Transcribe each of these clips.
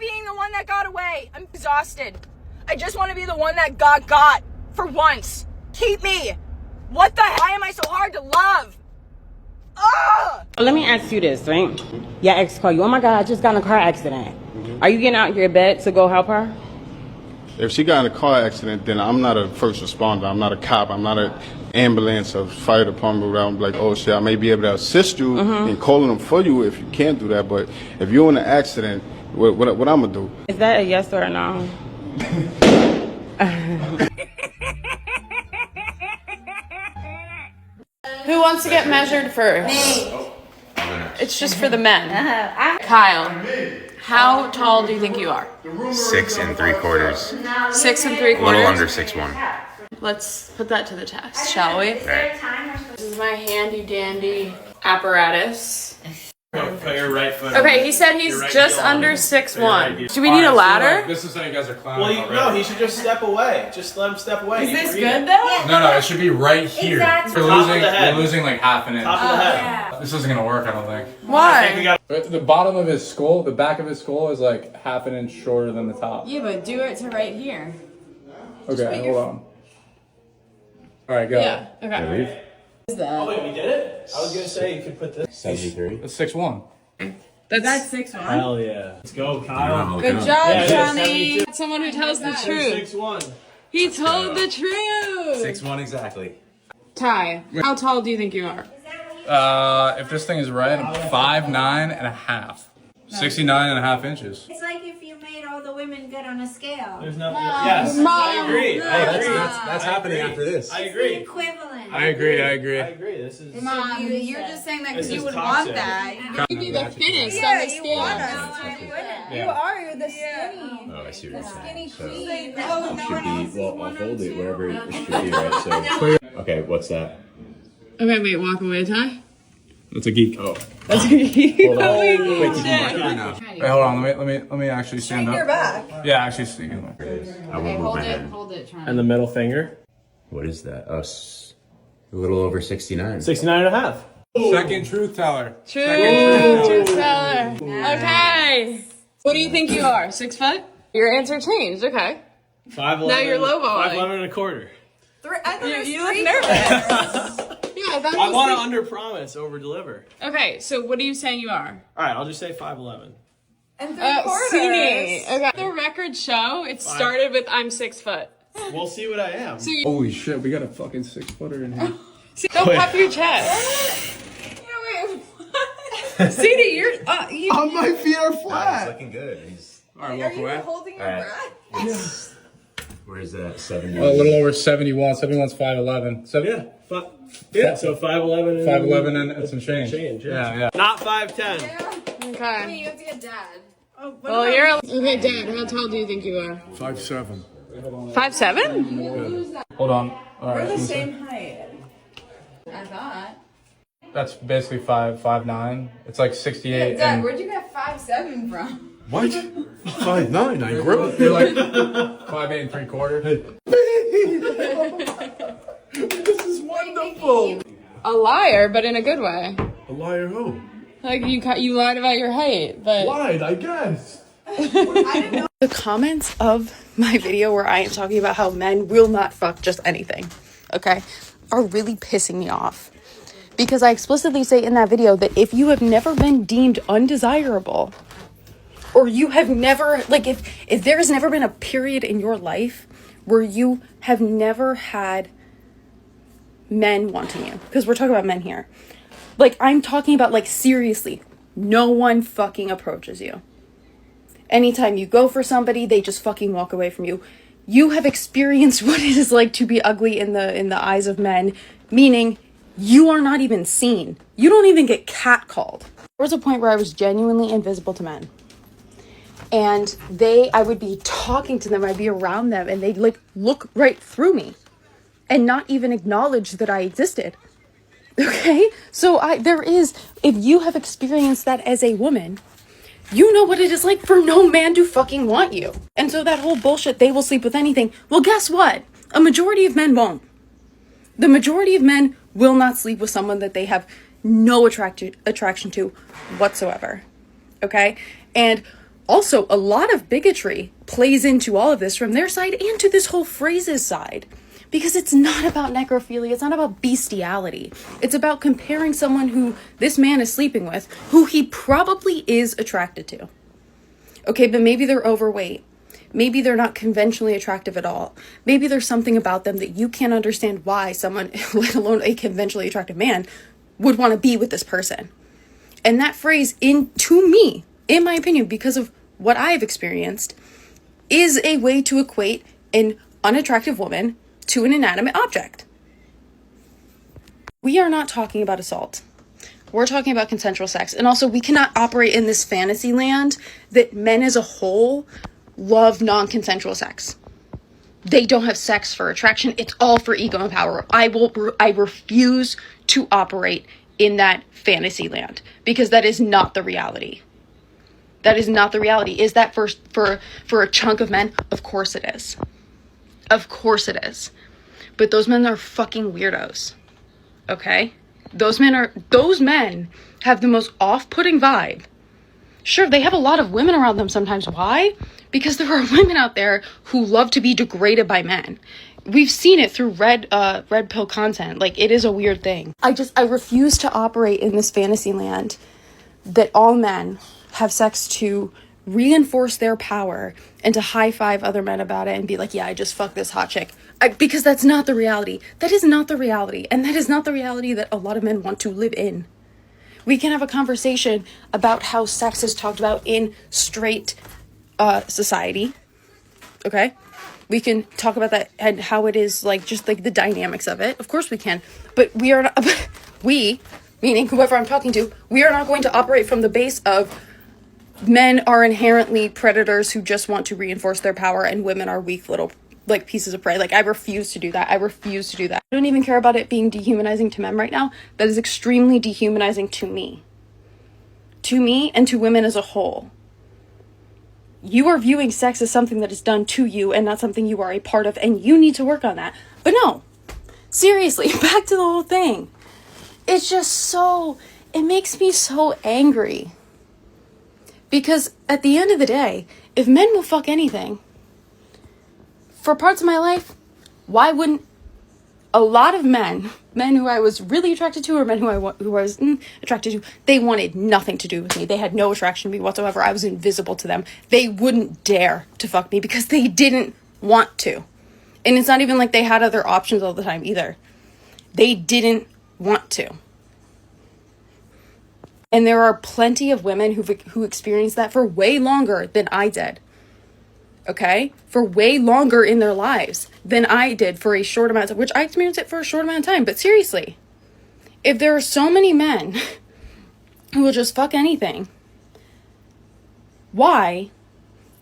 being the one that got away. I'm exhausted. I just want to be the one that got for once. Keep me. What the hell? Why am I so hard to love? Ugh! Let me ask you this, right? Your ex call you, oh my God, I just got in a car accident. Are you getting out of your bed to go help her? If she got in a car accident, then I'm not a first responder. I'm not a cop. I'm not an ambulance or fire department where I'm like, oh shit, I may be able to assist you in calling them for you if you can't do that. But if you're in an accident, what I'm gonna do? Is that a yes or a no? Who wants to get measured first? Me. It's just for the men. Kyle, how tall do you think you are? 6 3/4. 6 3/4. A little under 6'1". Let's put that to the test, shall we? Right. This is my handy dandy apparatus. Put your right foot. Okay, he said he's just under 6'1". Do we need a ladder? This is how you guys are clowning. Well, no, he should just step away. Just let him step away. Is this good though? No, it should be right here. Exactly. You're losing like half an inch. Top of the head. Yeah. This isn't gonna work, I don't think. Why? The bottom of his skull, the back of his skull is like half an inch shorter than the top. Yeah, but do it to right here. Okay, hold on. All right, go. Yeah. Okay. Oh wait, we did it? I was gonna say you could put this. 73. That's 6'1". That's 6'1". Hell yeah. Let's go, Kyle. good job, Yeah, Johnny. Someone who tells the truth. 6'1". He told the truth. 6'1" exactly. Ty, how tall do you think you are? If this thing is right, I'm 5'9.5". 69.5 inches. It's like if you made all the women get on a scale. There's nothing. Yes, I agree. I agree. That's happening after this. I agree. Equivalent. I agree. I agree. This is. Mom, you're just saying that because This you is would toxic. want that. You'd be the thinnest Yeah, on the you scale. want No, us. I wouldn't. You are. You're the skinny. Oh, I see what you're saying. So queen. No, no it one should else be, well, is I'll one hold or it two. wherever it should be, right? So, okay, what's that? Okay, wait, walk away, Ty. That's a geek. Oh, That's you. hold on. Wait, did you mark it or no? Wait, hold on. Let me actually stand up. Your back. Yeah, actually stand up. I won't move my head. Hold it, try. And the middle finger. What is that? Oh, a little over 69. 69.5. Second truth teller. Truth teller. Okay. What do you think you are? 6 foot? Your answer changed. Okay. 5'11". Now you're lowballing. 5'11.25". You look nervous. Yeah, I want to under promise, over deliver. Okay, so what are you saying you are? All right, I'll just say 5'11". And 3/4. Skinny. Okay. The records show it started with I'm 6 foot. We'll see what I am. So you Holy shit, we got a fucking 6-footer in here. don't puff your chest. CD, you're My feet are He's flat. looking good. He's, All right, walk away. Holding your all right. breath. Where's that? 70. A little over 71. 71's 5'11". So Yeah. So 5'11". 5'11" and some change. Yeah. Yeah. Not 5'10". okay. You have to get dad. Oh, Well, you're okay, Dad. How tall do you think you are? 5'7". 5'7"? Hold on. All right. We're the same height. I thought. That's basically 5'9". It's like 68. Dad, and where'd you get 5'7" from? What? 5'9". I grew up. you're like 5'8 3/4. This is wonderful. A liar, but in a good way. A liar who? Like you lied about your height, but Lied, I guess. The comments of my video where I am talking about how men will not fuck just anything, okay, are really pissing me off. Because I explicitly say in that video that if you have never been deemed undesirable, or you have never, like, if there has never been a period in your life where you have never had men wanting you, because we're talking about men here. Like, I'm talking about, like, seriously, no one fucking approaches you. Anytime you go for somebody, they just fucking walk away from you. You have experienced what it is like to be ugly in the eyes of men, meaning you are not even seen. You don't even get catcalled. There was a point where I was genuinely invisible to men. And I would be talking to them, I'd be around them, and they'd like look right through me and not even acknowledge that I existed. Okay? So if you have experienced that as a woman, you know what it is like for no man to fucking want you. And so that whole bullshit, they will sleep with anything. Well, guess what? A majority of men won't. The majority of men will not sleep with someone that they have no attraction to whatsoever. Okay? And Also, a lot of bigotry plays into all of this from their side and to this whole phrases side. Because it's not about necrophilia, it's not about bestiality. It's about comparing someone who this man is sleeping with, who he probably is attracted to. Okay, but maybe they're overweight. Maybe they're not conventionally attractive at all. Maybe there's something about them that you can't understand why someone, let alone a conventionally attractive man, would want to be with this person. And that phrase, to me, in my opinion, because of what I've experienced, is a way to equate an unattractive woman to an inanimate object. We are not talking about assault. We're talking about consensual sex. And also, we cannot operate in this fantasy land that men as a whole love non-consensual sex. They don't have sex for attraction. It's all for ego and power. I refuse to operate in that fantasy land because that is not the reality. That is not the reality. Is that for a chunk of men? Of course it is. Of course it is. But those men are fucking weirdos. Okay? Those men have the most off-putting vibe. Sure, they have a lot of women around them sometimes. Why? Because there are women out there who love to be degraded by men. We've seen it through red pill content. Like, it is a weird thing. I refuse to operate in this fantasy land that all men have sex to reinforce their power and to high-five other men about it and be like, yeah, I just fucked this hot chick. Because that's not the reality. That is not the reality. And that is not the reality that a lot of men want to live in. We can have a conversation about how sex is talked about in straight society. Okay? We can talk about that and how it is, like, just like the dynamics of it. Of course we can. But we are not, meaning whoever I'm talking to, we are not going to operate from the base of men are inherently predators who just want to reinforce their power and women are weak little, like, pieces of prey. Like, I refuse to do that. I refuse to do that. I don't even care about it being dehumanizing to men right now. That is extremely dehumanizing to me. To me and to women as a whole. You are viewing sex as something that is done to you and not something you are a part of, and you need to work on that. But no, seriously, back to the whole thing. It's just it makes me so angry. Because at the end of the day, if men will fuck anything, for parts of my life, why wouldn't a lot of men who I was really attracted to or men who I was attracted to, they wanted nothing to do with me. They had no attraction to me whatsoever. I was invisible to them. They wouldn't dare to fuck me because they didn't want to. And it's not even like they had other options all the time either. They didn't want to. And there are plenty of women who experienced that for way longer than I did. Okay? For way longer in their lives than I did for a short amount of time, which I experienced it for a short amount of time. But seriously, if there are so many men who will just fuck anything, why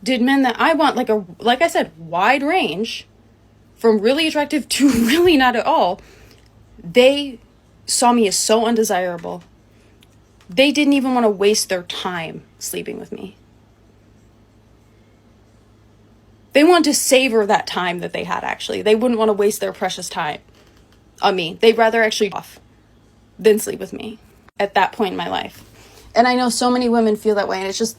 did men that I want, like I said, wide range, from really attractive to really not at all, they saw me as so undesirable. They didn't even want to waste their time sleeping with me. They wanted to savor that time that they had, actually. They wouldn't want to waste their precious time on me. They'd rather actually off than sleep with me at that point in my life. And I know so many women feel that way, and it's just,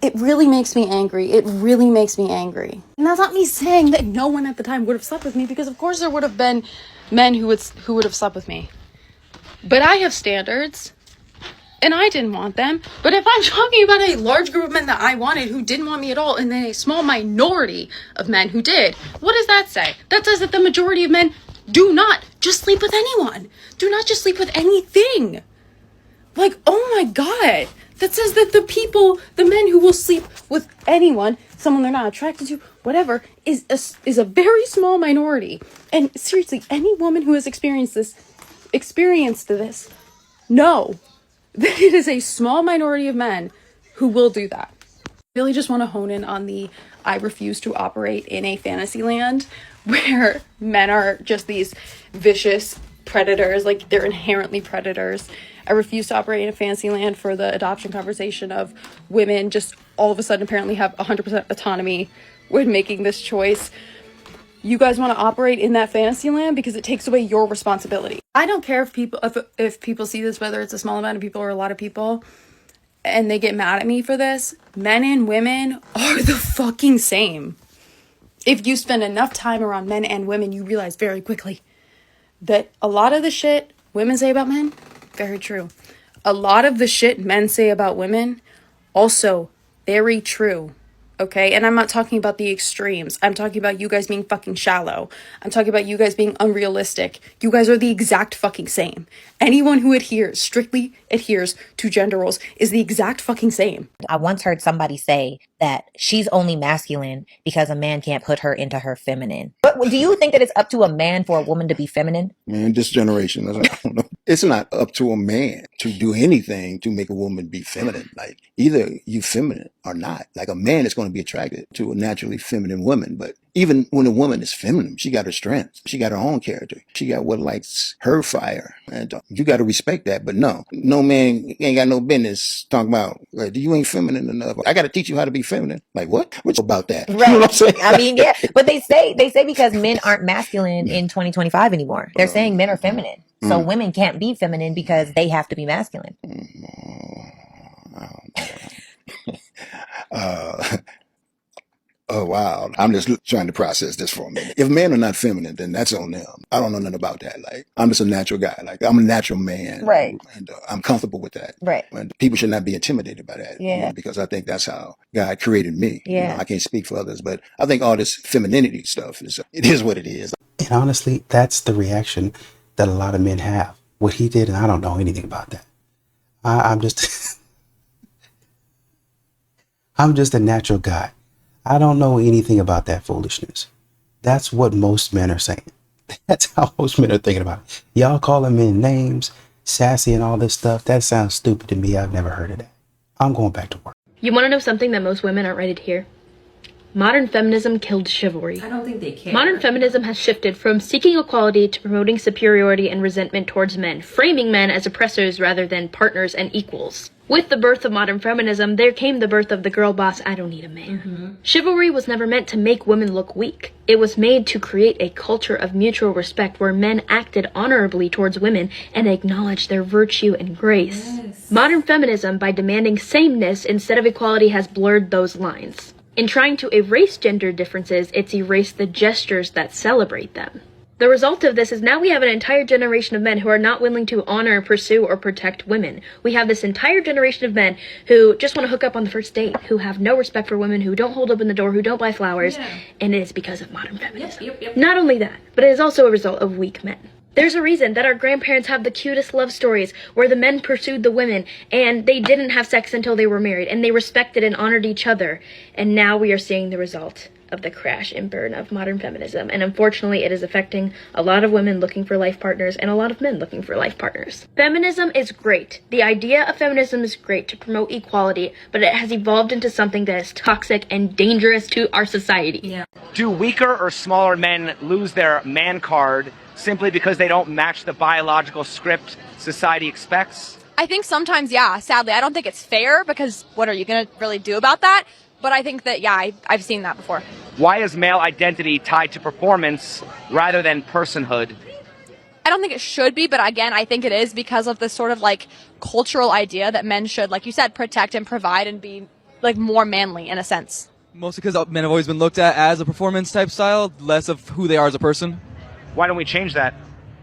it really makes me angry. It really makes me angry. And that's not me saying that no one at the time would have slept with me, because of course there would have been men who would have slept with me. But I have standards, and I didn't want them. But if I'm talking about a large group of men that I wanted who didn't want me at all, and then a small minority of men who did, what does that say? That says that the majority of men do not just sleep with anyone. Do not just sleep with anything. Like, oh my God. That says that the men who will sleep with anyone, someone they're not attracted to, whatever, is a very small minority. And seriously, any woman who has experienced this, know that it is a small minority of men who will do that. I really just want to hone in on I refuse to operate in a fantasy land where men are just these vicious predators, like they're inherently predators. I refuse to operate in a fantasy land for the adoption conversation of women just all of a sudden apparently have 100% autonomy when making this choice. You guys want to operate in that fantasy land because it takes away your responsibility. I don't care if people see this, whether it's a small amount of people or a lot of people. and they get mad at me for this, men and women are the fucking same. If you spend enough time around men and women, you realize very quickly that a lot of the shit women say about men, very true. A lot of the shit men say about women, also very true. Okay, and I'm not talking about the extremes. I'm talking about you guys being fucking shallow. I'm talking about you guys being unrealistic. You guys are the exact fucking same. Anyone who strictly adheres to gender roles is the exact fucking same. I once heard somebody say that she's only masculine because a man can't put her into her feminine. But do you think that it's up to a man for a woman to be feminine? Man, this generation, I don't know. It's not up to a man to do anything to make a woman be feminine. Like, either you feminine or not. Like, a man is going to be attracted to a naturally feminine woman. But even when a woman is feminine, she got her strengths. She got her own character. She got what lights her fire. And you got to respect that. But no man ain't got no business talking about, like, you ain't feminine enough. I got to teach you how to be feminine. Like, what? What's about that? Right. You know what I'm saying? I mean, yeah. But they say because men aren't masculine in 2025 anymore. They're saying men are feminine. So women can't be feminine because they have to be masculine. Oh, wow. I'm just trying to process this for a minute. If men are not feminine, then that's on them. I don't know nothing about that. Like, I'm just a natural guy. Like, I'm a natural man. Right. And I'm comfortable with that. Right. And people should not be intimidated by that. Yeah. You know, because I think that's how God created me. Yeah. You know, I can't speak for others, but I think all this femininity stuff it is what it is. And honestly, that's the reaction that a lot of men have. What he did, and I don't know anything about that. I'm just, I'm just a natural guy. I don't know anything about that foolishness. That's what most men are saying. That's how most men are thinking about it. Y'all calling men names, sassy and all this stuff. That sounds stupid to me. I've never heard of that. I'm going back to work. You want to know something that most women aren't ready to hear? Modern feminism killed chivalry. I don't think they care. Modern feminism has shifted from seeking equality to promoting superiority and resentment towards men, framing men as oppressors rather than partners and equals. With the birth of modern feminism, there came the birth of the girl boss, I don't need a man. Chivalry was never meant to make women look weak. It was made to create a culture of mutual respect where men acted honorably towards women and acknowledged their virtue and grace. Yes. Modern feminism, by demanding sameness instead of equality, has blurred those lines. In trying to erase gender differences, it's erased the gestures that celebrate them. The result of this is now we have an entire generation of men who are not willing to honor, pursue, or protect women. We have this entire generation of men who just want to hook up on the first date, who have no respect for women, who don't hold open the door, who don't buy flowers, and it is because of modern feminism. Yep. Not only that, but it is also a result of weak men. There's a reason that our grandparents have the cutest love stories where the men pursued the women and they didn't have sex until they were married and they respected and honored each other. And now we are seeing the result of the crash and burn of modern feminism. And unfortunately, it is affecting a lot of women looking for life partners and a lot of men looking for life partners. Feminism is great. The idea of feminism is great to promote equality, but it has evolved into something that is toxic and dangerous to our society. Yeah. Do weaker or smaller men lose their man card simply because they don't match the biological script society expects? I think sometimes, yeah, sadly. I don't think it's fair because what are you going to really do about that? But I think that, yeah, I've seen that before. Why is male identity tied to performance rather than personhood? I don't think it should be, but again, I think it is because of this sort of like cultural idea that men should, like you said, protect and provide and be like more manly in a sense. Mostly because men have always been looked at as a performance type style, less of who they are as a person. Why don't we change that?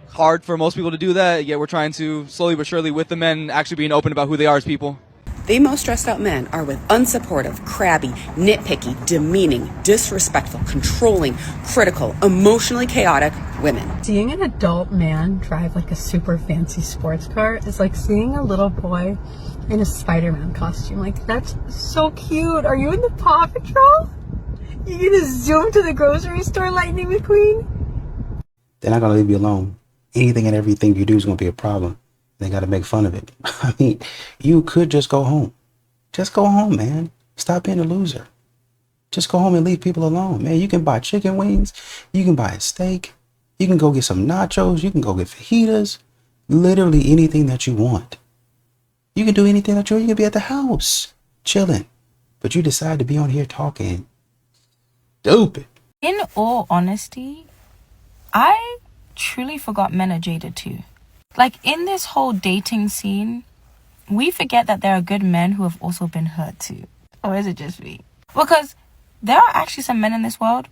Hard for most people to do that, yet we're trying to slowly but surely with the men actually being open about who they are as people. The most stressed out men are with unsupportive, crabby, nitpicky, demeaning, disrespectful, controlling, critical, emotionally chaotic women. Seeing an adult man drive like a super fancy sports car is like seeing a little boy in a Spider-Man costume. Like, that's so cute. Are you in the Paw Patrol? You gonna zoom to the grocery store, Lightning McQueen? They're not going to leave you alone. Anything and everything you do is going to be a problem. They got to make fun of it. I mean, you could just go home. Just go home, man. Stop being a loser. Just go home and leave people alone, man. You can buy chicken wings. You can buy a steak. You can go get some nachos. You can go get fajitas. Literally anything that you want. You can do anything that you want. You can be at the house, chilling. But you decide to be on here talking stupid. In all honesty, I truly forgot men are jaded too. Like, in this whole dating scene, we forget that there are good men who have also been hurt too. Or is it just me? Because there are actually some men in this world,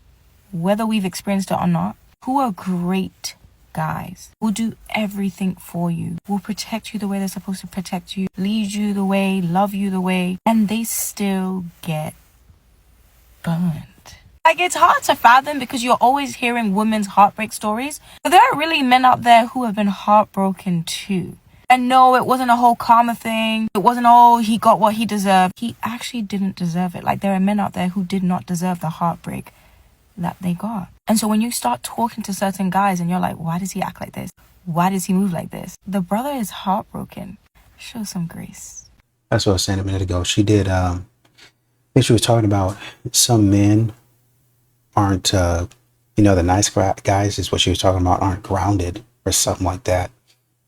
whether we've experienced it or not, who are great guys, will do everything for you, will protect you the way they're supposed to protect you, lead you the way, love you the way, and they still get burned. Like, it's hard to fathom because you're always hearing women's heartbreak stories. But there are really men out there who have been heartbroken too. And no, it wasn't a whole karma thing. It wasn't, oh, he got what he deserved. He actually didn't deserve it. Like, there are men out there who did not deserve the heartbreak that they got. And so when you start talking to certain guys and you're like, why does he act like this? Why does he move like this? The brother is heartbroken. Show some grace. That's what I was saying a minute ago. She did, I think she was talking about some men aren't, the nice guys is what she was talking about, aren't grounded or something like that.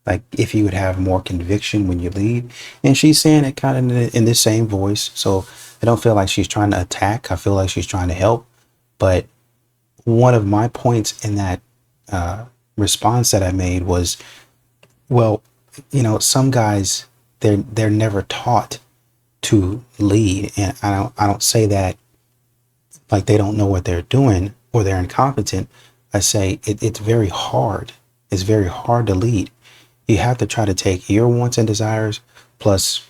Like, if you would have more conviction when you lead. And she's saying it kind of in the same voice. So I don't feel like she's trying to attack. I feel like she's trying to help. But one of my points in that response that I made was, well, some guys, they're never taught to lead. And I don't say that like they don't know what they're doing or they're incompetent. I say it's very hard. It's very hard to lead. You have to try to take your wants and desires plus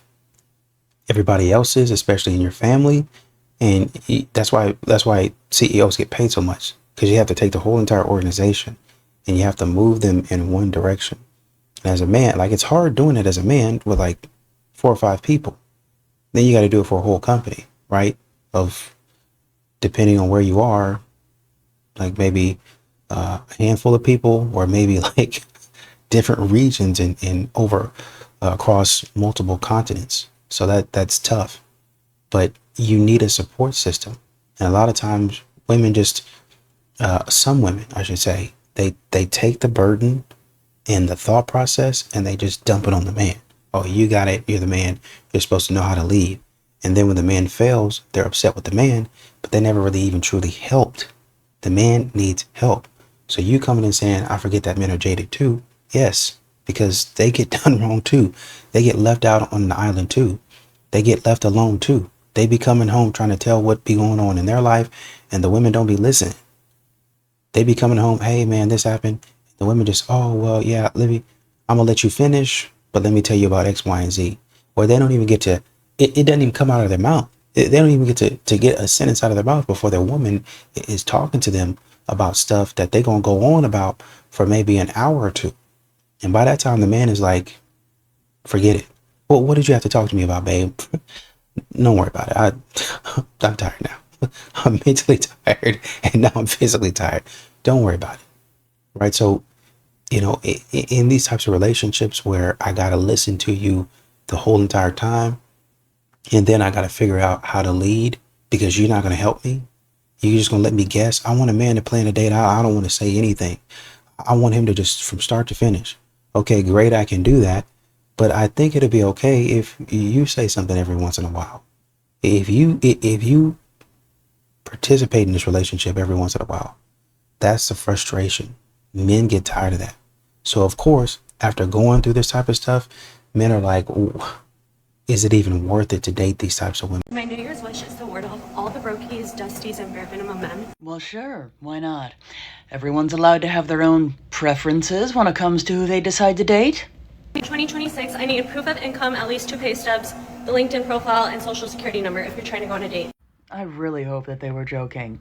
everybody else's, especially in your family. And that's why CEOs get paid so much, because you have to take the whole entire organization and you have to move them in one direction. And as a man, like, it's hard doing it as a man with like 4 or 5 people. Then you got to do it for a whole company, right? Of, depending on where you are, like maybe a handful of people, or maybe like different regions and over across multiple continents. So that's tough, but you need a support system. And a lot of times women just, some women, I should say, they take the burden and the thought process and they just dump it on the man. Oh, you got it. You're the man. You're supposed to know how to lead. And then when the man fails, they're upset with the man, but they never really even truly helped. The man needs help. So you coming in saying, I forget that men are jaded too. Yes, because they get done wrong too. They get left out on the island too. They get left alone too. They be coming home trying to tell what be going on in their life, and the women don't be listening. They be coming home, hey man, this happened. The women just, oh, well, yeah, Libby, I'm gonna let you finish, but let me tell you about X, Y, and Z. Or they don't even get to, it doesn't even come out of their mouth. They don't even get to get a sentence out of their mouth before their woman is talking to them about stuff that they're gonna go on about for maybe an hour or two. And by that time, the man is like, forget it. Well, what did you have to talk to me about, babe? Don't worry about it. I'm tired now. I'm mentally tired, and now I'm physically tired. Don't worry about it. Right? So, in these types of relationships where I got to listen to you the whole entire time, and then I got to figure out how to lead because you're not going to help me. You're just going to let me guess. I want a man to plan a date out. I don't want to say anything. I want him to just from start to finish. Okay, great. I can do that. But I think it'll be okay if you say something every once in a while. If you participate in this relationship every once in a while, that's the frustration. Men get tired of that. So of course, after going through this type of stuff, men are like, is it even worth it to date these types of women? My New Year's wish is to ward off all the brokies, dusties, and bare minimum men. Well, sure. Why not? Everyone's allowed to have their own preferences when it comes to who they decide to date. In 2026, I need proof of income, at least 2 pay stubs, the LinkedIn profile, and social security number if you're trying to go on a date. I really hope that they were joking.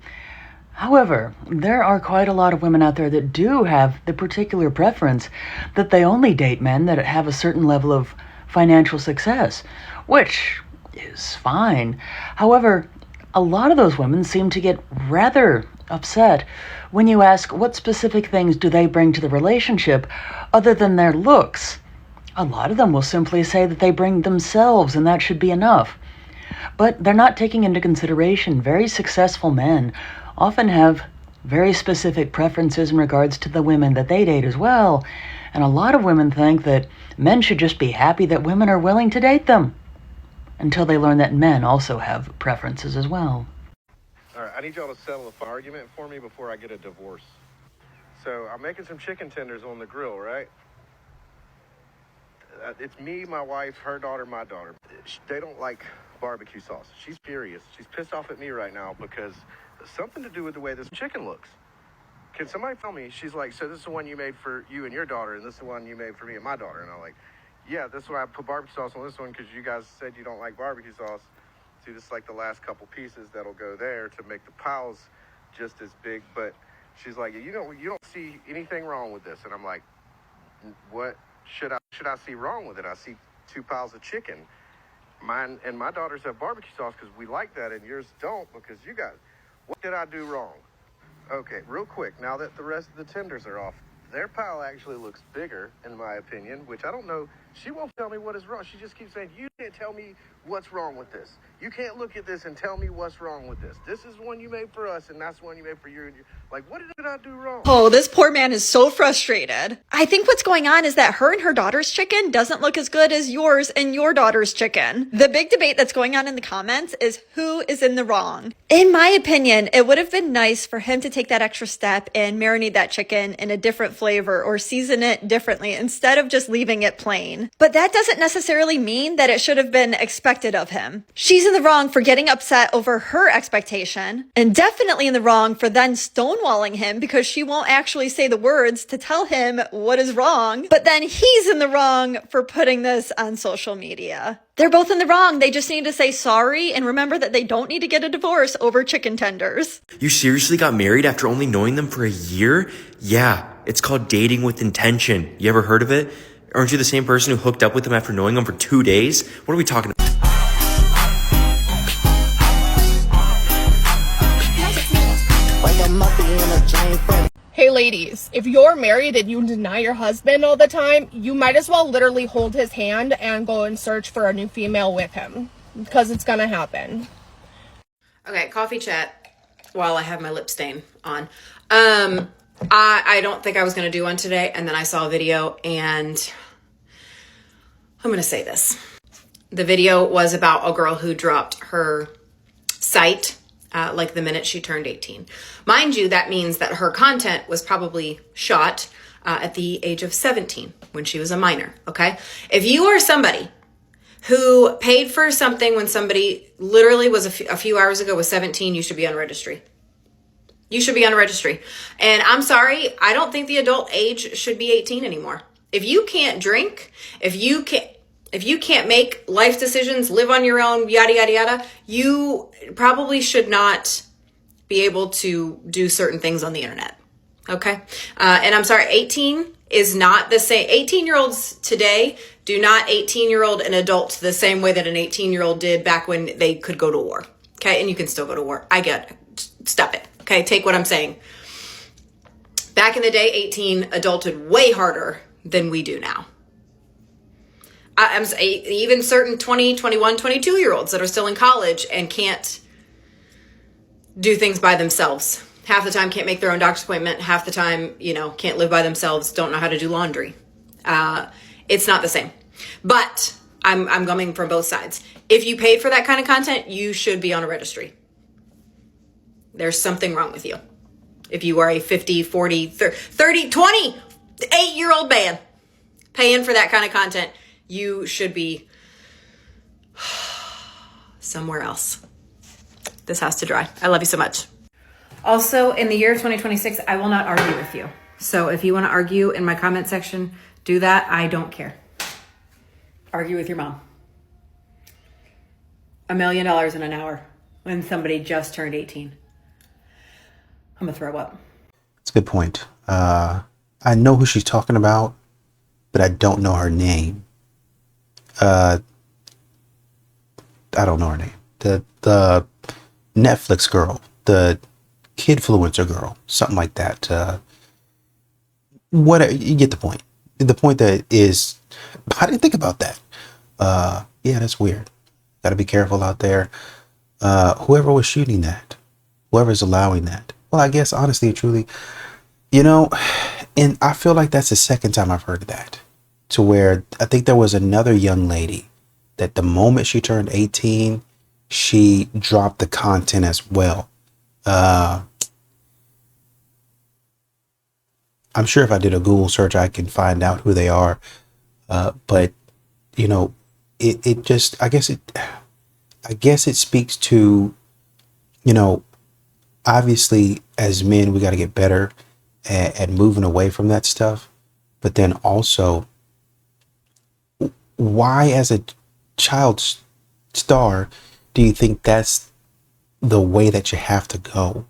However, there are quite a lot of women out there that do have the particular preference that they only date men that have a certain level of financial success, which is fine. However, a lot of those women seem to get rather upset when you ask what specific things do they bring to the relationship other than their looks. A lot of them will simply say that they bring themselves and that should be enough. But they're not taking into consideration very successful men often have very specific preferences in regards to the women that they date as well. And a lot of women think that men should just be happy that women are willing to date them until they learn that men also have preferences as well. All right, I need y'all to settle a argument for me before I get a divorce. So I'm making some chicken tenders on the grill, right? It's me, my wife, her daughter, my daughter. They don't like barbecue sauce. She's furious. She's pissed off at me right now because something to do with the way this chicken looks. Can somebody tell me? She's like, so this is the one you made for you and your daughter, and this is the one you made for me and my daughter. And I'm like, yeah, this is why I put barbecue sauce on this one, because you guys said you don't like barbecue sauce. See, this is like the last couple pieces that'll go there to make the piles just as big. But she's like, you don't see anything wrong with this. And I'm like, what should I see wrong with it? I see 2 piles of chicken. Mine and my daughters have barbecue sauce because we like that, and yours don't because you got it. What did I do wrong? Okay, real quick, now that the rest of the tenders are off, their pile actually looks bigger, in my opinion, which I don't know. She won't tell me what is wrong. She just keeps saying, you can't tell me what's wrong with this. You can't look at this and tell me what's wrong with this. This is one you made for us, and that's one you made for you. Like, what did I do wrong? Oh, this poor man is so frustrated. I think what's going on is that her and her daughter's chicken doesn't look as good as yours and your daughter's chicken. The big debate that's going on in the comments is who is in the wrong. In my opinion, it would have been nice for him to take that extra step and marinate that chicken in a different flavor or season it differently instead of just leaving it plain. But that doesn't necessarily mean that it should have been expected of him. She's in the wrong for getting upset over her expectation, and definitely in the wrong for then stonewalling him because she won't actually say the words to tell him what is wrong. But then he's in the wrong for putting this on social media. They're both in the wrong. They just need to say sorry and remember that they don't need to get a divorce over chicken tenders. You seriously got married after only knowing them for a year? Yeah, it's called dating with intention. You ever heard of it? Aren't you the same person who hooked up with them after knowing them for 2 days? What are we talking about? Hey ladies, if you're married and you deny your husband all the time, you might as well literally hold his hand and go and search for a new female with him, because it's gonna happen. Okay, coffee chat while I have my lip stain on. I don't think I was going to do one today, and then I saw a video, and I'm going to say this. The video was about a girl who dropped her site like the minute she turned 18. Mind you, that means that her content was probably shot at the age of 17 when she was a minor, okay? If you are somebody who paid for something when somebody literally was a few hours ago was 17, you should be on registry. You should be on a registry. And I'm sorry, I don't think the adult age should be 18 anymore. If you can't drink, if you can't make life decisions, live on your own, yada, yada, yada, you probably should not be able to do certain things on the internet. Okay? And I'm sorry, 18 is not the same. 18-year-olds today do not 18-year-old an adult the same way that an 18-year-old did back when they could go to war. Okay? And you can still go to war. I get it. Stop it. Okay, take what I'm saying. Back in the day, 18 adulted way harder than we do now. I'm even certain 20, 21, 22-year-olds that are still in college and can't do things by themselves. Half the time can't make their own doctor's appointment. Half the time, can't live by themselves, don't know how to do laundry. It's not the same. But I'm coming from both sides. If you paid for that kind of content, you should be on a registry. There's something wrong with you. If you are a 50, 40, 30, 28-year-old man paying for that kind of content, you should be somewhere else. This has to dry. I love you so much. Also, in the year 2026, I will not argue with you. So if you want to argue in my comment section, do that. I don't care. Argue with your mom. $1 million in an hour when somebody just turned 18. I'm gonna throw up. It's a good point. I know who she's talking about, but I don't know her name. I don't know her name. The Netflix girl, the kidfluencer girl, something like that. What you get the point. The point that is, I didn't think about that. Yeah, that's weird. Got to be careful out there. Whoever was shooting that, whoever's allowing that. Well, I guess honestly, truly, and I feel like that's the second time I've heard of that. To where I think there was another young lady that the moment she turned 18, she dropped the content as well. I'm sure if I did a Google search, I can find out who they are. But you know, it just, I guess it speaks to, you know, obviously as men, we got to get better at moving away from that stuff. But then also, why as a child star do you think that's the way that you have to go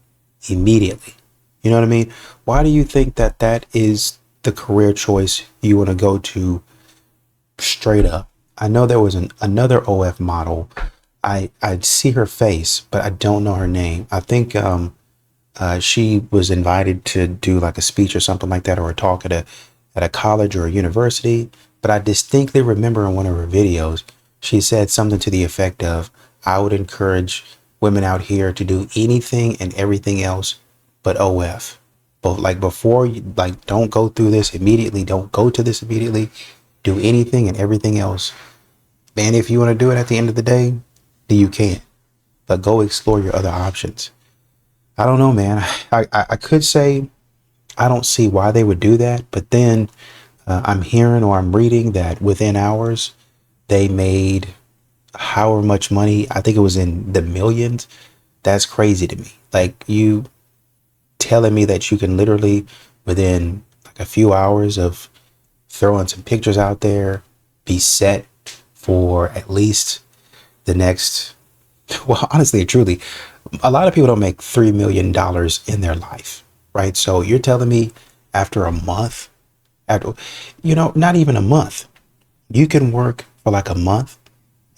immediately? You know what I mean? Why do you think that that is the career choice you want to go to straight up? I know there was another OF model. I see her face, but I don't know her name. I think she was invited to do like a speech or something like that, or a talk at a college or a university. But I distinctly remember in one of her videos, she said something to the effect of, I would encourage women out here to do anything and everything else but OF. But like before, you like don't go through this immediately. Don't go to this immediately. Do anything and everything else. Man, if you want to do it at the end of the day, then you can. But go explore your other options. I don't know, man. I could say I don't see why they would do that, but then I'm hearing or I'm reading that within hours they made however much money. I think it was in the millions. That's crazy to me. Like, you telling me that you can literally within like a few hours of throwing some pictures out there be set for at least the next, well, honestly and truly, a lot of people don't make $3 million in their life, right? So you're telling me after a month, after, you know, not even a month, you can work for like a month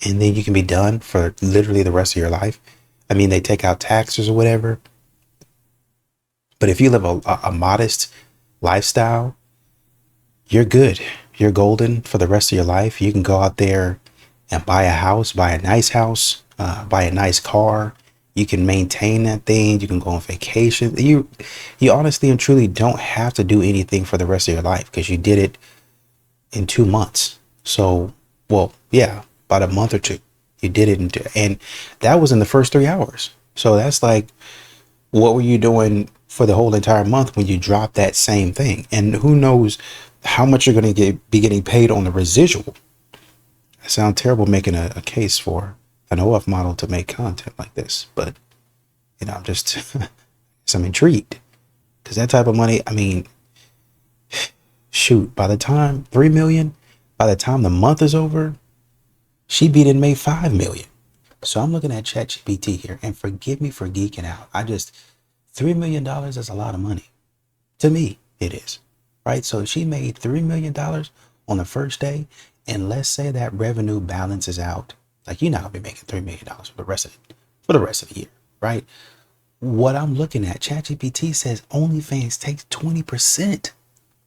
and then you can be done for literally the rest of your life. I mean, they take out taxes or whatever. But if you live a modest lifestyle, you're good. You're golden for the rest of your life. You can go out there and buy a house, buy a nice house, buy a nice car. You can maintain that thing. You can go on vacation. You honestly and truly don't have to do anything for the rest of your life because you did it in 2 months. So, well, yeah, about a month or two. You did it and that was in the first 3 hours. So that's like, what were you doing for the whole entire month when you dropped that same thing? And who knows how much you're going to be getting paid on the residual. I sound terrible making a case for an OF model to make content like this, but you know, I'm just I'm intrigued because that type of money, I mean, shoot, by the time 3 million, by the time the month is over, she beat and made 5 million. So I'm looking at ChatGPT here, and forgive me for geeking out. $3 million is a lot of money. To me, it is. Right? So she made $3 million on the first day, and let's say that revenue balances out. Like, you're not gonna be making $3 million for the rest of the year, right? What I'm looking at, ChatGPT says OnlyFans takes 20%,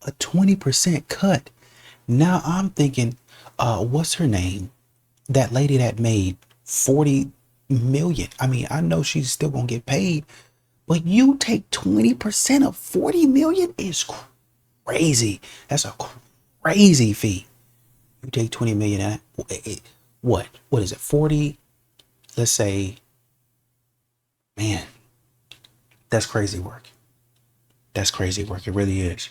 a 20% cut. Now I'm thinking, what's her name? That lady that made 40 million. I mean, I know she's still gonna get paid, but you take 20% of 40 million is crazy. That's a crazy fee. You take 20 million at what is it? 40, let's say, man, that's crazy work. That's crazy work. It really is.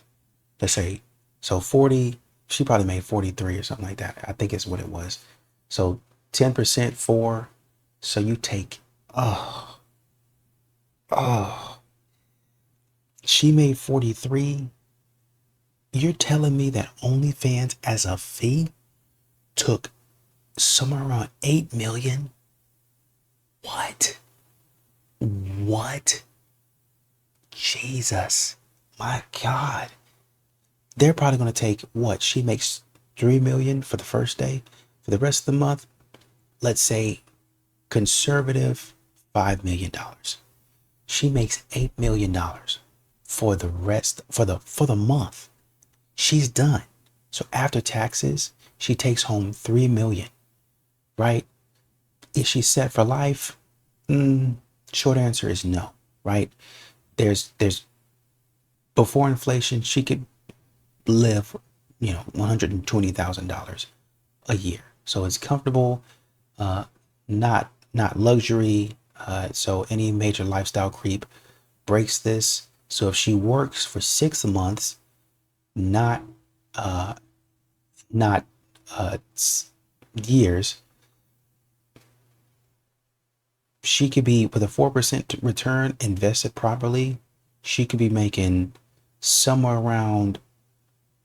Let's say, so 40, she probably made 43 or something like that. I think it's what it was. So 10% for, so you take, she made 43. You're telling me that OnlyFans as a fee took somewhere around 8 million? What? Jesus, my God. They're probably going to take what? She makes 3 million for the first day. For the rest of the month, let's say conservative $5 million. She makes $8 million for the rest, for the month. She's done. So after taxes, she takes home 3 million, right? Is she set for life? Short answer is no, right? There's before inflation, she could live, $120,000 a year. So it's comfortable, not luxury. So any major lifestyle creep breaks this. So if she works for 6 months, not years, she could be, with a 4% return invested properly, she could be making somewhere around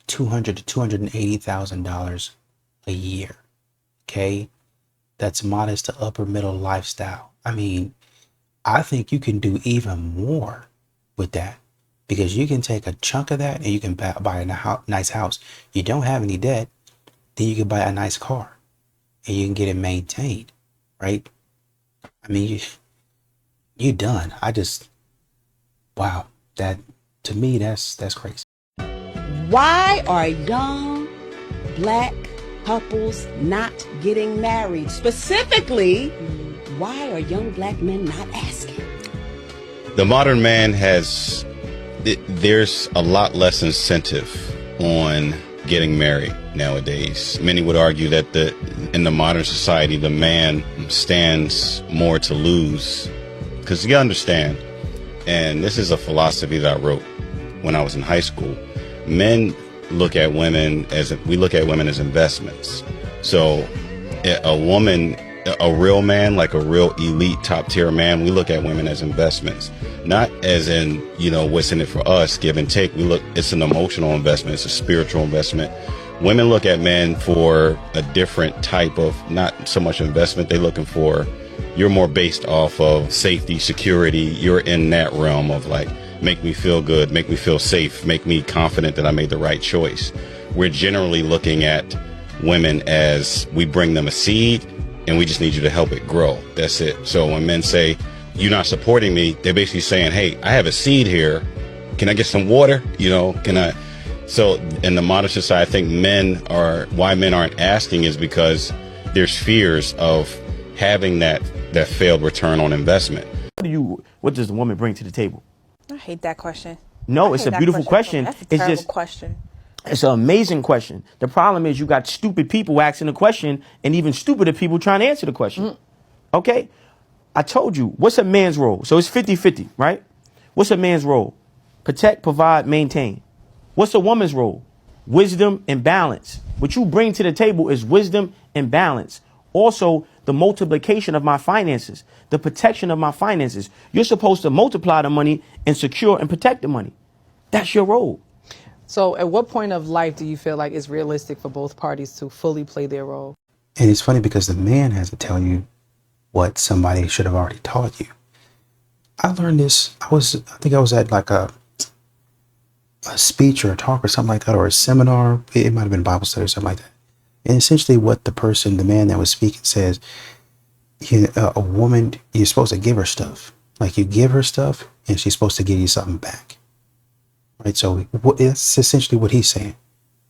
$200,000 to $280,000 a year. Okay, that's modest to upper middle lifestyle. I mean, I think you can do even more with that, because you can take a chunk of that and you can buy a nice house. You don't have any debt, then you can buy a nice car and you can get it maintained, right? I mean, you're done. Wow, that, to me, that's crazy. Why are young black couples not getting married? Specifically, why are young black men not asking? The modern man there's a lot less incentive on getting married nowadays. Many would argue that in the modern society, the man stands more to lose. Because you understand, and this is a philosophy that I wrote when I was in high school, men look at women as investments. So a real man, like a real elite top tier man, we look at women as investments, not as in, what's in it for us, give and take. It's an emotional investment. It's a spiritual investment. Women look at men for a different type of, not so much investment. They're looking for, you're more based off of safety, security. You're in that realm of like, make me feel good, make me feel safe, make me confident that I made the right choice. We're generally looking at women as, we bring them a seed and we just need you to help it grow. That's it. So when men say, you're not supporting me, they're basically saying, hey, I have a seed here. Can I get some water? So in the modern society, I think why men aren't asking is because there's fears of having that failed return on investment. What does the woman bring to the table? I hate that question. No, it's a beautiful question. That's a terrible question. It's an amazing question. The problem is you got stupid people asking the question and even stupider people trying to answer the question. Okay? I told you, what's a man's role? So it's 50-50, right? What's a man's role? Protect, provide, maintain. What's a woman's role? Wisdom and balance. What you bring to the table is wisdom and balance. Also, the multiplication of my finances, the protection of my finances. You're supposed to multiply the money and secure and protect the money. That's your role. So at what point of life do you feel like it's realistic for both parties to fully play their role? And it's funny because the man has to tell you what somebody should have already taught you. I learned this. I think I was at like a speech or a talk or something like that, or a seminar. It might have been Bible study or something like that. And essentially what the man that was speaking says, a woman, you're supposed to give her stuff. Like you give her stuff and she's supposed to give you something back. Right? So it's essentially what he's saying.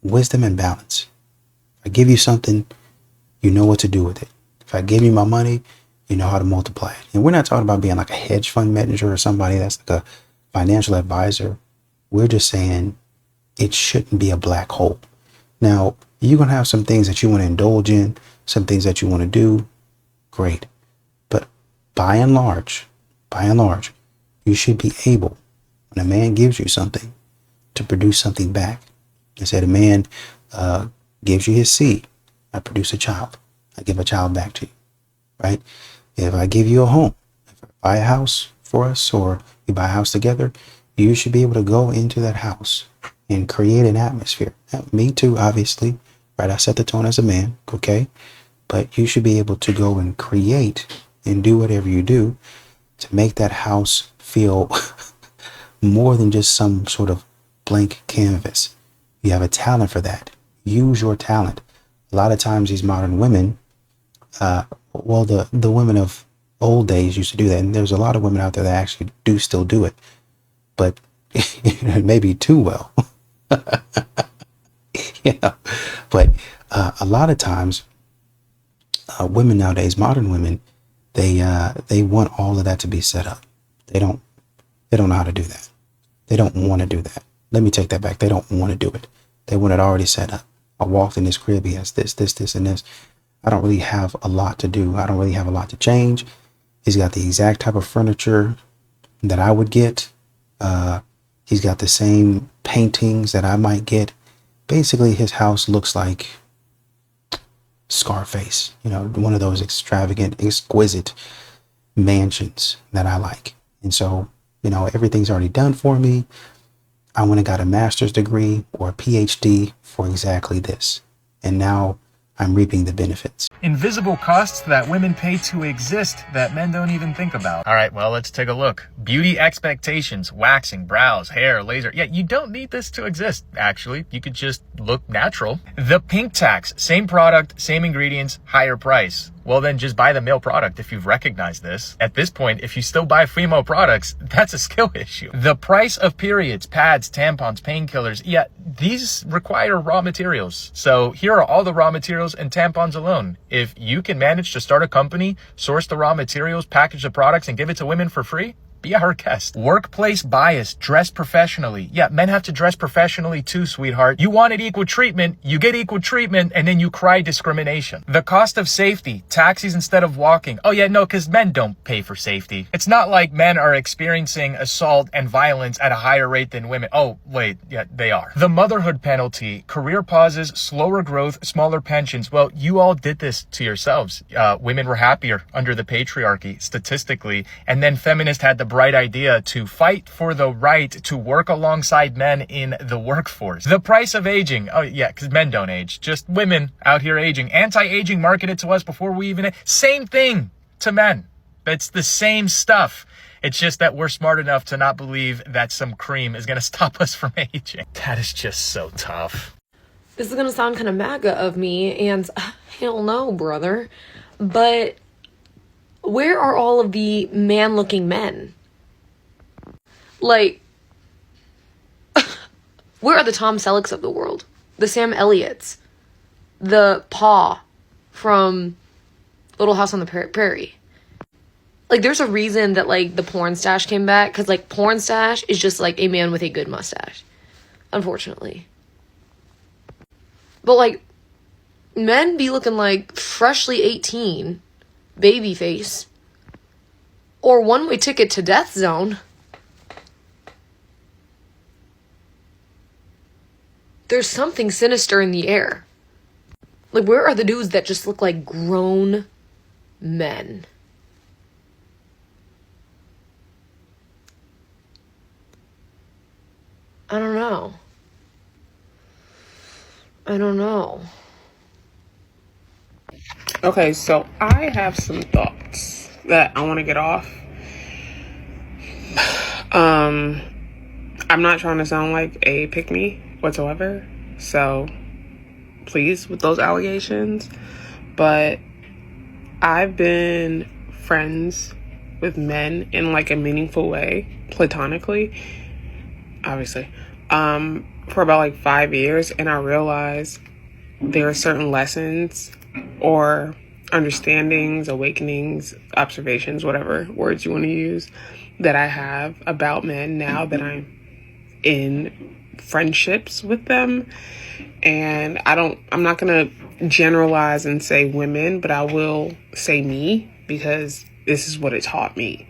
Wisdom and balance. If I give you something, you know what to do with it. If I give you my money, you know how to multiply it. And we're not talking about being like a hedge fund manager or somebody that's like a financial advisor. We're just saying it shouldn't be a black hole. Now, you're going to have some things that you want to indulge in, some things that you want to do. Great. But by and large, you should be able, when a man gives you something, to produce something back. I said a man gives you his seed. I produce a child. I give a child back to you. Right? If I give you a home, if I buy a house for us, or we buy a house together, you should be able to go into that house and create an atmosphere. Now, me too, obviously. Right? I set the tone as a man. Okay? But you should be able to go and create and do whatever you do to make that house feel more than just some sort of blank canvas. You have a talent for that. Use your talent. A lot of times these modern women, the women of old days used to do that. And there's a lot of women out there that actually do still do it. But maybe too well. But a lot of times, women nowadays, modern women, they want all of that to be set up. They don't know how to do that. They don't want to do that. Let me take that back. They don't want to do it. They want it already set up. I walked in this crib. He has this, and this. I don't really have a lot to do. I don't really have a lot to change. He's got the exact type of furniture that I would get. He's got the same paintings that I might get. Basically, his house looks like Scarface, you know, one of those extravagant, exquisite mansions that I like. And so, you know, everything's already done for me. I went and got a master's degree or a PhD for exactly this. And now I'm reaping the benefits. Invisible costs that women pay to exist that men don't even think about. All right, well, let's take a look. Beauty expectations, waxing, brows, hair, laser. Yeah, you don't need this to exist, actually. You could just look natural. The pink tax, same product, same ingredients, higher price. Well, then just buy the male product if you've recognized this. At this point, if you still buy female products, that's a skill issue. The price of periods, pads, tampons, painkillers, yeah, these require raw materials. So here are all the raw materials and tampons alone. If you can manage to start a company, source the raw materials, package the products, and give it to women for free, be our guest. Workplace bias, dress professionally. Yeah, men have to dress professionally too, sweetheart. You wanted equal treatment, you get equal treatment, and then you cry discrimination. The cost of safety, taxis instead of walking. Oh yeah, no, because men don't pay for safety. It's not like men are experiencing assault and violence at a higher rate than women. Oh, wait, yeah, they are. The motherhood penalty, career pauses, slower growth, smaller pensions. Well, you all did this to yourselves. Women were happier under the patriarchy, statistically, and then feminists had the bright idea to fight for the right to work alongside men in the workforce. The price of aging. Oh yeah, because men don't age. Just women out here aging. Anti-aging marketed to us before we even... Same thing to men. It's the same stuff. It's just that we're smart enough to not believe that some cream is going to stop us from aging. That is just so tough. This is going to sound kind of MAGA of me, and hell no, brother. But where are all of the man-looking men? Like, where are the Tom Sellecks of the world? The Sam Elliots? The Paw from Little House on the Prairie? Like, there's a reason that, like, the porn stash came back. Because, like, porn stash is just, like, a man with a good mustache. Unfortunately. But, like, men be looking like freshly 18, baby face, or one-way ticket to death zone. There's something sinister in the air. Like, where are the dudes that just look like grown men? I don't know. I don't know. Okay, so I have some thoughts that I want to get off. I'm not trying to sound like a pick-me whatsoever, so please with those allegations, but I've been friends with men in like a meaningful way, platonically, obviously, for about like 5 years, and I realized there are certain lessons or understandings, awakenings, observations, whatever words you want to use, that I have about men now that I'm in friendships with them. And I'm not gonna generalize and say women, but I will say me, because this is what it taught me.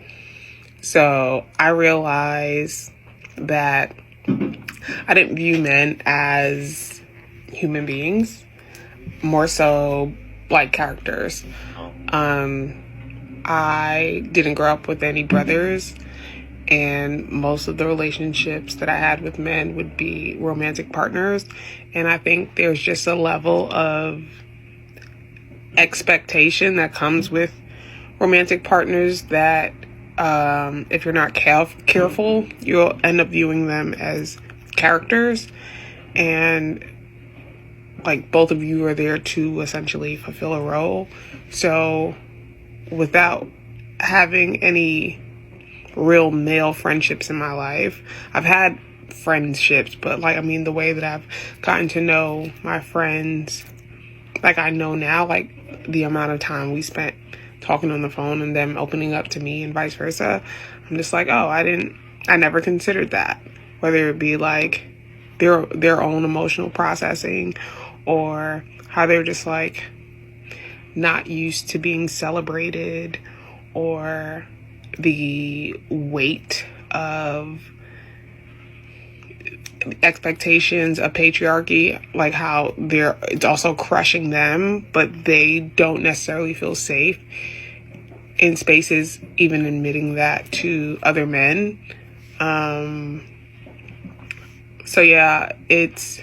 So I realized that I didn't view men as human beings, more so like characters. I didn't grow up with any brothers, and most of the relationships that I had with men would be romantic partners. And I think there's just a level of expectation that comes with romantic partners that if you're not careful, you'll end up viewing them as characters, and like both of you are there to essentially fulfill a role. So without having any real male friendships in my life, I've had friendships, but like, I mean, the way that I've gotten to know my friends, like I know now, like the amount of time we spent talking on the phone and them opening up to me and vice versa, I'm just like, oh, I never considered that, whether it be like their own emotional processing, or how they're just like not used to being celebrated, or the weight of expectations of patriarchy, like how it's also crushing them, but they don't necessarily feel safe in spaces even admitting that to other men. So yeah, it's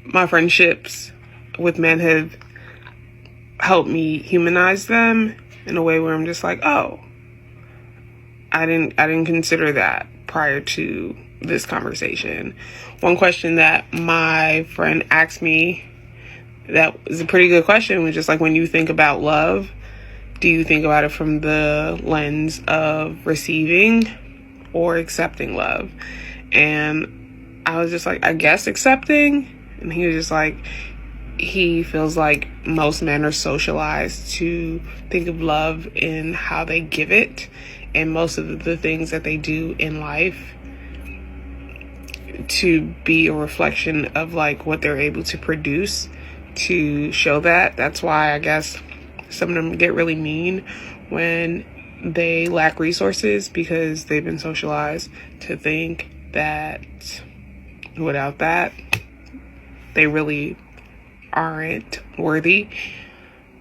my friendships with men have helped me humanize them in a way where I'm just like, oh, I didn't consider that prior to this conversation. One question that my friend asked me that was a pretty good question was just like, when you think about love, do you think about it from the lens of receiving or accepting love? And I was just like, I guess accepting. And he was just like, he feels like most men are socialized to think of love in how they give it. And most of the things that they do in life to be a reflection of like what they're able to produce to show that. That's why I guess some of them get really mean when they lack resources, because they've been socialized to think that without that, they really aren't worthy.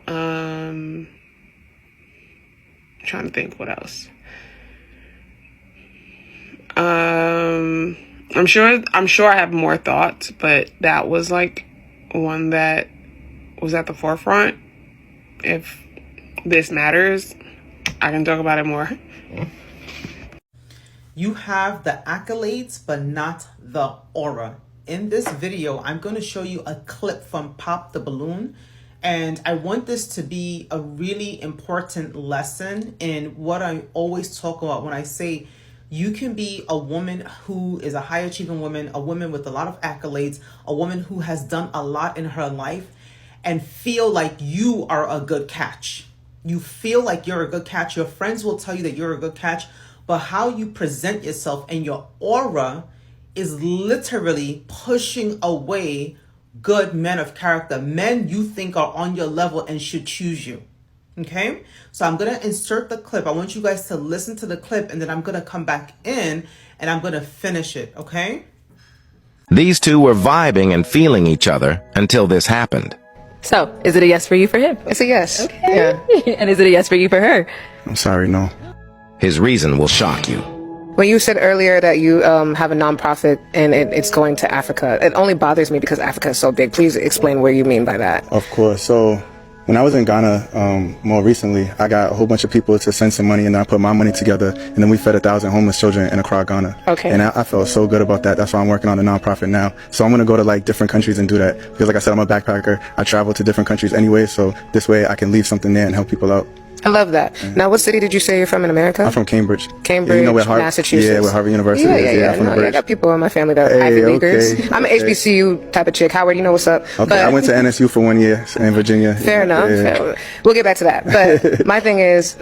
Trying to think what else. I'm sure I have more thoughts, but that was like one that was at the forefront. If this matters, I can talk about it more. You have the accolades, but not the aura. In this video, I'm going to show you a clip from Pop the Balloon. And I want this to be a really important lesson in what I always talk about when I say you can be a woman who is a high achieving woman, a woman with a lot of accolades, a woman who has done a lot in her life, and feel like you are a good catch. You feel like you're a good catch. Your friends will tell you that you're a good catch, but how you present yourself and your aura is literally pushing away good men of character, men you think are on your level and should choose you. Okay, so I'm gonna insert the clip. I want you guys to listen to the clip, and then I'm gonna come back in and I'm gonna finish it. Okay. These two were vibing and feeling each other until this happened. So, is it a yes for you for him? It's a yes. Okay. Yeah. And is it a yes for you for her? I'm sorry, no. His reason will shock you. When you said earlier that you have a nonprofit and it's going to Africa, it only bothers me because Africa is so big. Please explain what you mean by that. Of course. So when I was in Ghana more recently, I got a whole bunch of people to send some money, and I put my money together, and then we fed 1,000 homeless children in Accra, Ghana. Okay. And I felt so good about that. That's why I'm working on a nonprofit now. So I'm going to go to like different countries and do that, because like I said, I'm a backpacker. I travel to different countries anyway, so this way I can leave something there and help people out. I love that. Now, what city did you say you're from in America? I'm from Cambridge. Cambridge, yeah, you know where Massachusetts. Yeah, where Harvard University is. Yeah. From the I got people in my family that are Ivy Leaguers. Okay, I'm an HBCU type of chick. Howard, you know what's up. Okay, but I went to NSU for 1 year in Virginia. Fair enough. Yeah. We'll get back to that. But my thing is,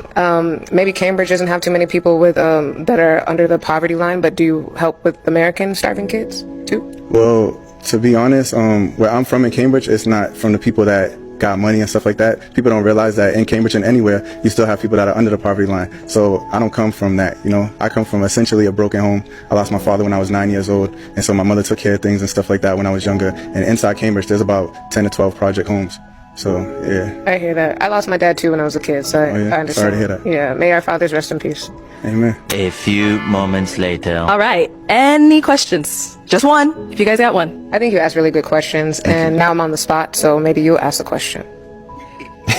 maybe Cambridge doesn't have too many people with that are under the poverty line, but do you help with American starving kids too? Well, to be honest, where I'm from in Cambridge, it's not from the people that got money and stuff like that. People don't realize that in Cambridge and anywhere, you still have people that are under the poverty line. So I don't come from that, you know. I come from essentially a broken home. I lost my father when I was 9 years old, and so my mother took care of things and stuff like that when I was younger. And inside Cambridge, there's about 10 to 12 project homes. So, yeah. I hear that. I lost my dad too when I was a kid, so I understand. Sorry to hear that. Yeah, may our fathers rest in peace. Amen. A few moments later. All right. Any questions? Just one, if you guys got one. I think you asked really good questions, and now I'm on the spot, so maybe you ask the question. I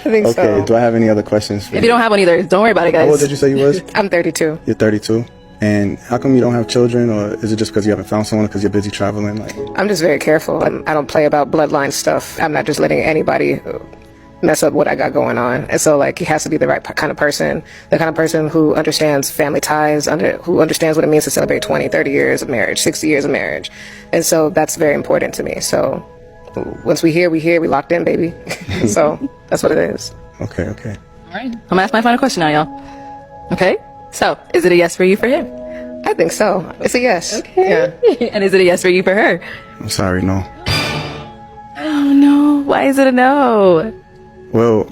think so. Okay, do I have any other questions for If you don't have one either, don't worry about it, guys. How old did you say you was? I'm 32. You're 32? And how come you don't have children, or is it just because you haven't found someone, because you're busy traveling? Like, I'm just very careful. I don't play about bloodline stuff. I'm not just letting anybody mess up what I got going on. And so, like, he has to be the right kind of person, the kind of person who understands family ties, who understands what it means to celebrate 20, 30 years of marriage, 60 years of marriage. And so that's very important to me. So once we here, we locked in, baby. So that's what it is. Okay. All right. I'm gonna ask my final question now, y'all. Okay. So, is it a yes for you for him? I think so. It's a yes. Okay. Yeah. And is it a yes for you for her? I'm sorry, no. Oh no. Why is it a no? Well,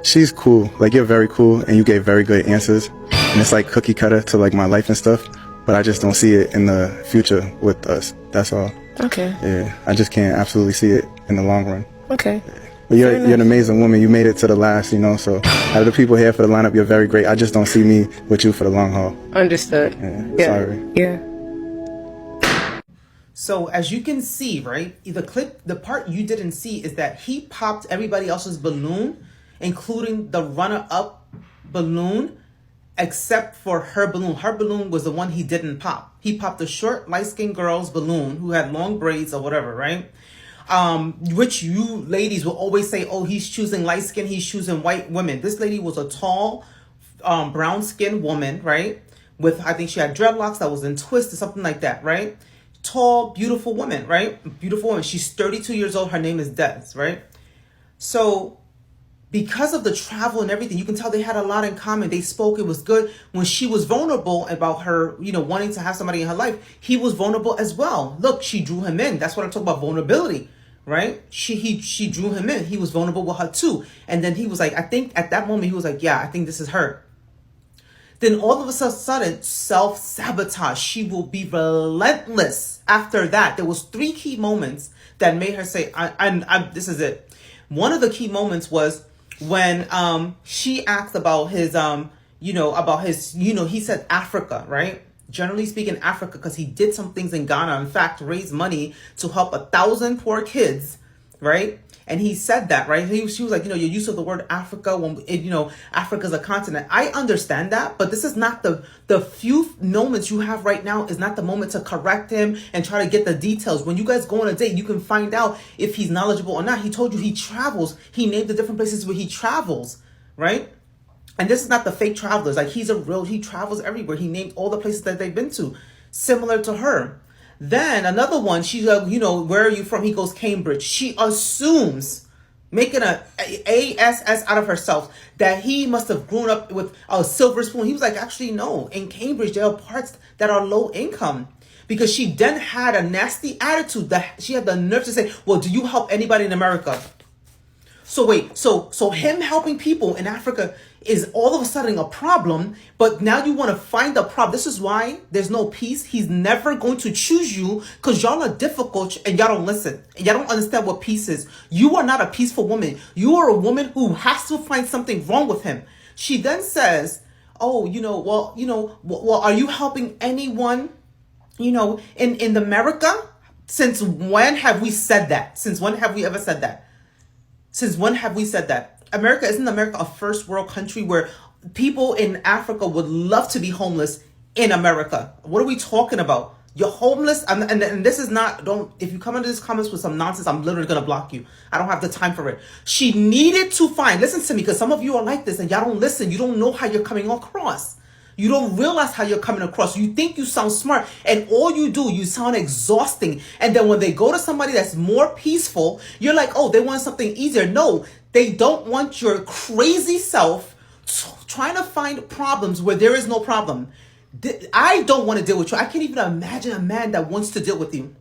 she's cool. Like, you're very cool, and you gave very good answers. And it's like cookie cutter to like my life and stuff. but I just don't see it in the future with us. That's all. Okay. Yeah, I just can't absolutely see it in the long run. Okay. But you're an amazing woman. You made it to the last, you know, so out of the people here for the lineup, you're very great. I just don't see me with you for the long haul. Understood. Yeah. Sorry. Yeah. So as you can see, right, the part you didn't see is that he popped everybody else's balloon, including the runner-up balloon, except for her balloon. Her balloon was the one he didn't pop. He popped the short, light-skinned girl's balloon who had long braids or whatever, right? Which you ladies will always say, oh, he's choosing light skin, he's choosing white women. This lady was a tall, brown-skinned woman, right? With, I think she had dreadlocks that was in twists or something like that, right? Tall, beautiful woman, right? Beautiful woman. She's 32 years old. Her name is Des, right? So because of the travel and everything, you can tell they had a lot in common. They spoke. It was good. When she was vulnerable about her, wanting to have somebody in her life, he was vulnerable as well. Look, she drew him in. That's what I'm talking about, vulnerability, right? She drew him in. He was vulnerable with her too. And then he was like, I think at that moment, he was like, yeah, I think this is her. Then all of a sudden, self-sabotage. She will be relentless after that. There was 3 key moments that made her say, this is it. One of the key moments was when she asked about his, he said Africa, right? Generally speaking, Africa, because he did some things in Ghana. In fact, raised money to help 1,000 poor kids, right? And he said that, right? She was like, your use of the word Africa, when Africa's a continent. I understand that, but this is not the few moments you have right now is not the moment to correct him and try to get the details. When you guys go on a date, you can find out if he's knowledgeable or not. He told you he travels. He named the different places where he travels, right? And this is not the fake travelers. Like he travels everywhere. He named all the places that they've been to, similar to her. Then another one, she's like, where are you from? He goes, Cambridge. She assumes, making a ASS out of herself, that he must have grown up with a silver spoon. He was like, actually, no. In Cambridge, there are parts that are low income. Because she then had a nasty attitude that she had the nerve to say, well, do you help anybody in America? So wait, so him helping people in Africa is all of a sudden a problem, but now you want to find the problem. This is why there's no peace. He's never going to choose you because y'all are difficult and y'all don't listen. And y'all don't understand what peace is. You are not a peaceful woman. You are a woman who has to find something wrong with him. She then says, oh, well, are you helping anyone, in America? Since when have we said that? Since when have we ever said that? Since when have we said that? Isn't America a first world country where people in Africa would love to be homeless in America? What are we talking about? You're homeless, and this is not, if you come into these comments with some nonsense, I'm literally going to block you. I don't have the time for it. She needed to find, listen to me, because some of you are like this and y'all don't listen. You don't know how you're coming across. You don't realize how you're coming across. You think you sound smart, and all you do, you sound exhausting. And then when they go to somebody that's more peaceful, you're like, oh, they want something easier. No, they don't want your crazy self trying to find problems where there is no problem. I don't want to deal with you. I can't even imagine a man that wants to deal with you.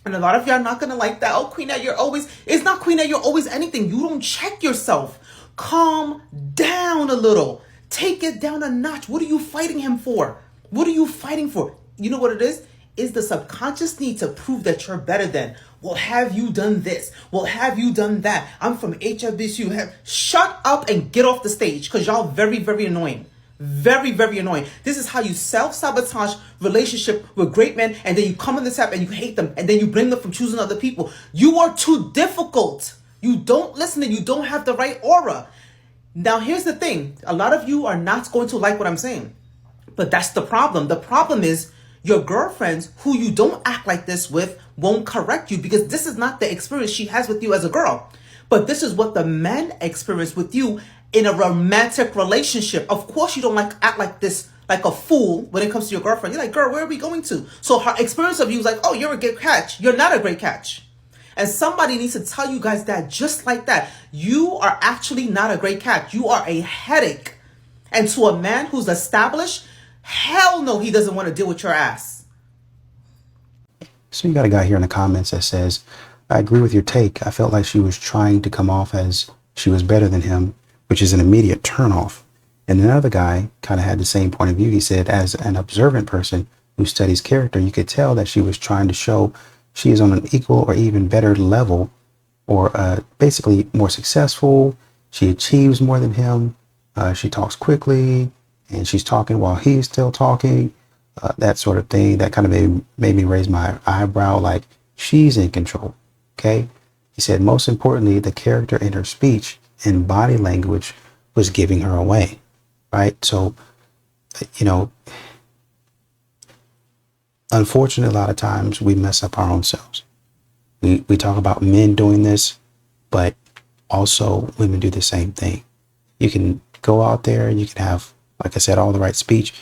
And a lot of you are not going to like that. Oh, Queen, it's not Queen, you're always anything. You don't check yourself. Calm down a little. Take it down a notch. What are you fighting him for? What are you fighting for? You know what it is? Is the subconscious need to prove that you're better than. Well, have you done this? Well, have you done that? I'm from HBCU. Shut up and get off the stage because y'all very, very annoying. Very, very annoying. This is how you self-sabotage relationship with great men, and then you come on this app and you hate them, and then you blame them for choosing other people. You are too difficult. You don't listen and you don't have the right aura. Now, here's the thing. A lot of you are not going to like what I'm saying, but that's the problem. The problem is your girlfriends who you don't act like this with won't correct you because this is not the experience she has with you as a girl. But this is what the men experience with you in a romantic relationship. Of course, you don't act like this, like a fool when it comes to your girlfriend. You're like, girl, where are we going to? So her experience of you is like, oh, you're a good catch. You're not a great catch. And somebody needs to tell you guys that just like that. You are actually not a great catch. You are a headache. And to a man who's established, hell no, he doesn't want to deal with your ass. So you got a guy here in the comments that says, I agree with your take. I felt like she was trying to come off as she was better than him, which is an immediate turnoff. And another guy kind of had the same point of view. He said, as an observant person, who studies character, you could tell that she was trying to show she is on an equal or even better level, or basically more successful. She achieves more than him. She talks quickly, and she's talking while he's still talking. That sort of thing. That kind of made me raise my eyebrow, like she's in control. Okay. He said, most importantly, the character in her speech and body language was giving her away. Right. So, unfortunately, a lot of times we mess up our own selves. We talk about men doing this, but also women do the same thing. You can go out there and you can have, like I said, all the right speech.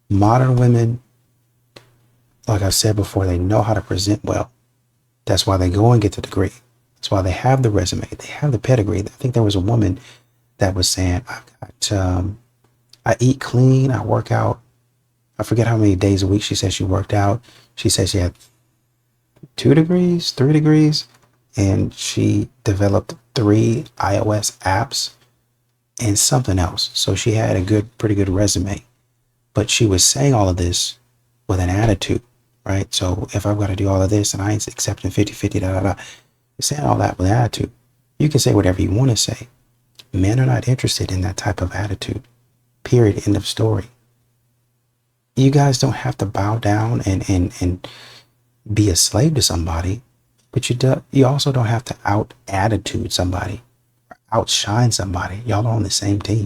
Modern women, like I said before, they know how to present well. That's why they go and get the degree. That's why they have the resume. They have the pedigree. I think there was a woman that was saying, I eat clean, I work out. I forget how many days a week she said she worked out. She said she had 2 degrees, 3 degrees, and she developed 3 iOS apps and something else. So she had a pretty good resume. But she was saying all of this with an attitude, right? So if I've got to do all of this and I ain't accepting 50-50, you're saying all that with attitude. You can say whatever you want to say. Men are not interested in that type of attitude. Period. End of story. You guys don't have to bow down and be a slave to somebody, but you also don't have to out attitude somebody, or outshine somebody. Y'all are on the same team.